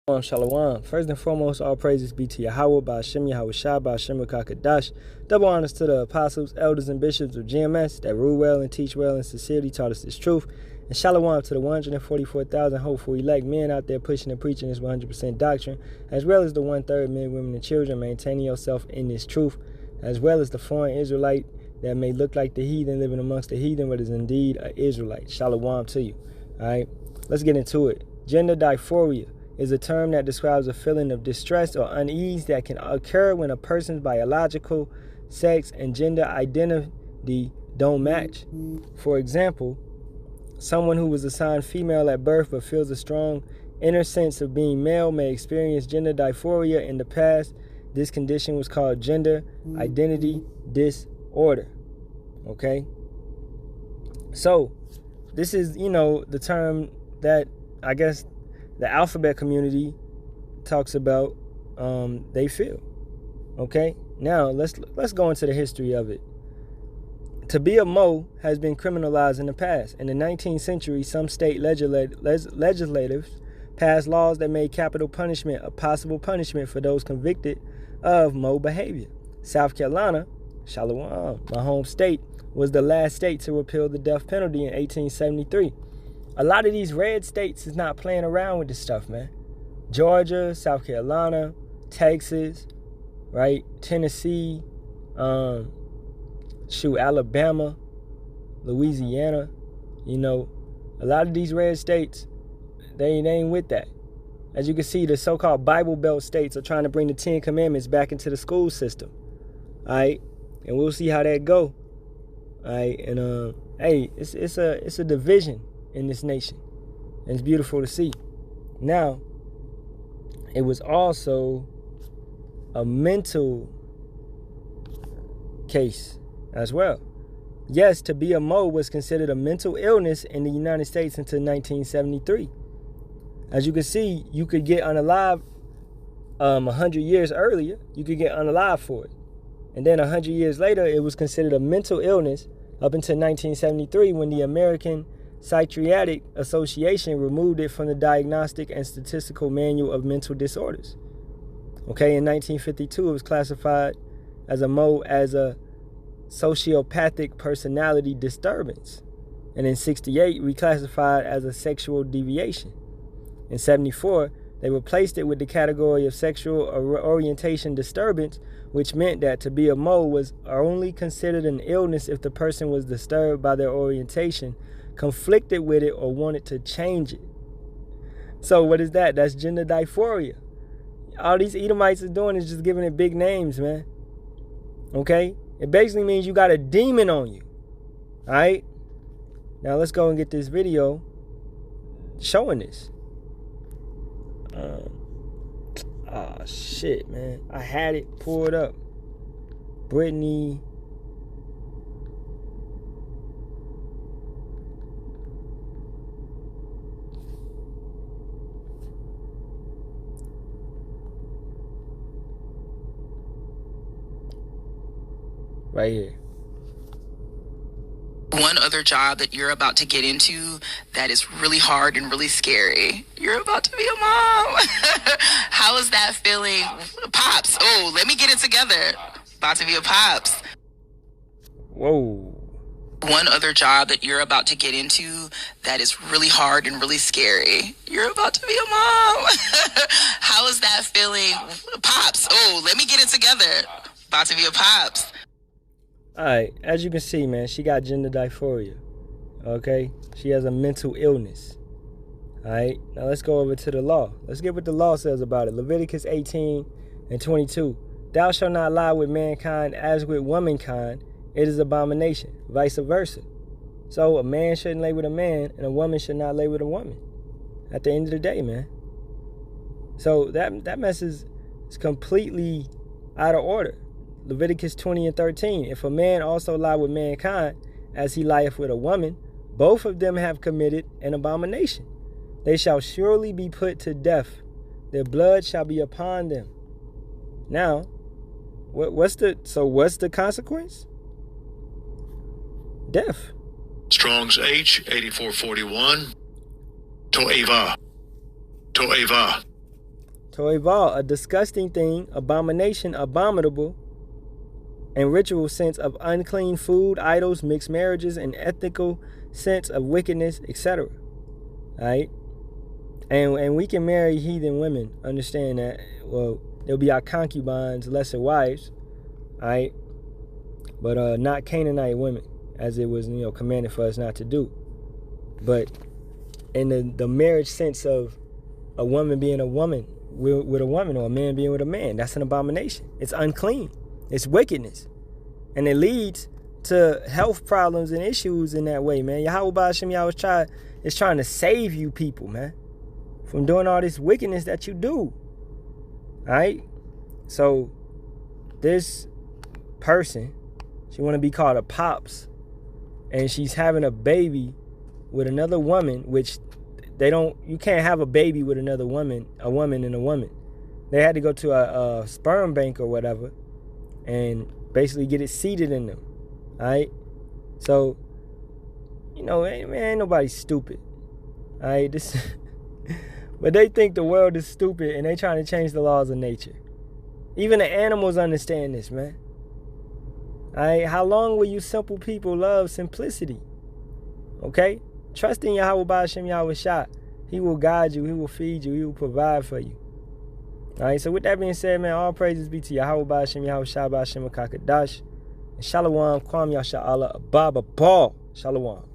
Shalawam. First and foremost, all praises be to Yahawah, Bahasham, Yahawashi, Bahasham, Kakadash. Double honors to the apostles, elders, and bishops of GMS that rule well and teach well and sincerely taught us this truth. And Shalawam to the 144,000 hopeful elect men out there pushing and preaching this 100% doctrine, as well as the 1/3 men, women, and children maintaining yourself in this truth, as well as the foreign Israelite that may look like the heathen living amongst the heathen, but is indeed an Israelite. Shalawam to you. All right, let's get into it. Gender dysphoria is a term that describes a feeling of distress or unease that can occur when a person's biological sex and gender identity don't match. For example, someone who was assigned female at birth but feels a strong inner sense of being male may experience gender dysphoria in the past. This condition was called gender identity disorder. Okay? So, this is, the term that I guess the alphabet community talks about they feel. Okay? Now, let's go into the history of it. To be a Mo has been criminalized in the past. In the 19th century, some state legislators passed laws that made capital punishment a possible punishment for those convicted of Mo behavior. South Carolina, Shalawam, my home state, was the last state to repeal the death penalty in 1873. A lot of these red states is not playing around with this stuff, man. Georgia, South Carolina, Texas, right? Tennessee, Alabama, Louisiana. A lot of these red states, they ain't with that. As you can see, the so-called Bible Belt states are trying to bring the 10 Commandments back into the school system. All right? And we'll see how that go. All right? And, hey, it's a division in this nation. And it's beautiful to see. Now, it was also a mental case as well. Yes, to be a Mo was considered a mental illness in the United States until 1973. As you can see, you could get unalive 100 years earlier. You could get unalive for it. And then 100 years later, it was considered a mental illness up until 1973 when the American Psychiatric Association removed it from the Diagnostic and Statistical Manual of Mental Disorders. Okay, in 1952, it was classified as a Mo as a sociopathic personality disturbance. And in 68, reclassified as a sexual deviation. In 74, they replaced it with the category of sexual orientation disturbance, which meant that to be a Mo was only considered an illness if the person was disturbed by their orientation, conflicted with it, or wanted to change it. So what is that? That's gender dysphoria. All these Edomites are doing is just giving it big names, man. Okay? It basically means you got a demon on you. Alright? Now let's go and get this video showing this. Shit, man. I had it pulled up. Brittney. Right here. One other job that you're about to get into that is really hard and really scary. You're about to be a mom. How is that feeling? Pops. Oh, let me get it together. About to be a pops. Whoa. One other job that you're about to get into that is really hard and really scary. You're about to be a mom. How is that feeling? Pops. Oh, let me get it together. About to be a pops. Alright, as you can see, man, she got gender dysphoria. Okay? She has a mental illness. Alright? Now let's go over to the law. Let's get what the law says about it. Leviticus 18:22. Thou shalt not lie with mankind as with womankind. It is abomination. Vice versa. So a man shouldn't lay with a man, and a woman should not lay with a woman. At the end of the day, man. So that mess is completely out of order. Leviticus 20:13. If a man also lie with mankind, as he lieth with a woman, both of them have committed an abomination. They shall surely be put to death. Their blood shall be upon them. Now, what's the consequence? Death. Strong's H 8441. To'eva. To'eva. Toival, a disgusting thing, abomination, abominable, and ritual sense of unclean food, idols, mixed marriages, and ethical sense of wickedness, etc. Alright? And we can marry heathen women. Understand that. Well, they'll be our concubines, lesser wives. Alright? But not Canaanite women, as it was, commanded for us not to do. But in the marriage sense of a woman being a woman with a woman, or a man being with a man, that's an abomination. It's unclean. It's wickedness. And it leads to health problems and issues in that way, man. Yahawah Bahasham Yahawashi is trying to save you people, man, from doing all this wickedness that you do. Alright? So this person, she want to be called a pops, and she's having a baby with another woman, which you can't have a baby with another woman, a woman and a woman. They had to go to a sperm bank or whatever and basically get it seeded in them. Alright? So, man, ain't nobody stupid. Alright? But they think the world is stupid, and they trying to change the laws of nature. Even the animals understand this, man. Alright? How long will you simple people love simplicity? Okay? Trust in Yahawah Bahasham Yahawashi. He will guide you. He will feed you. He will provide for you. Alright, so with that being said, man, all praises be to Yahawah Bahasham Yahawashi Bahasham Kakadash. And Shalawam, Kwam Yasharahla, Ababa Ball. Shalawam.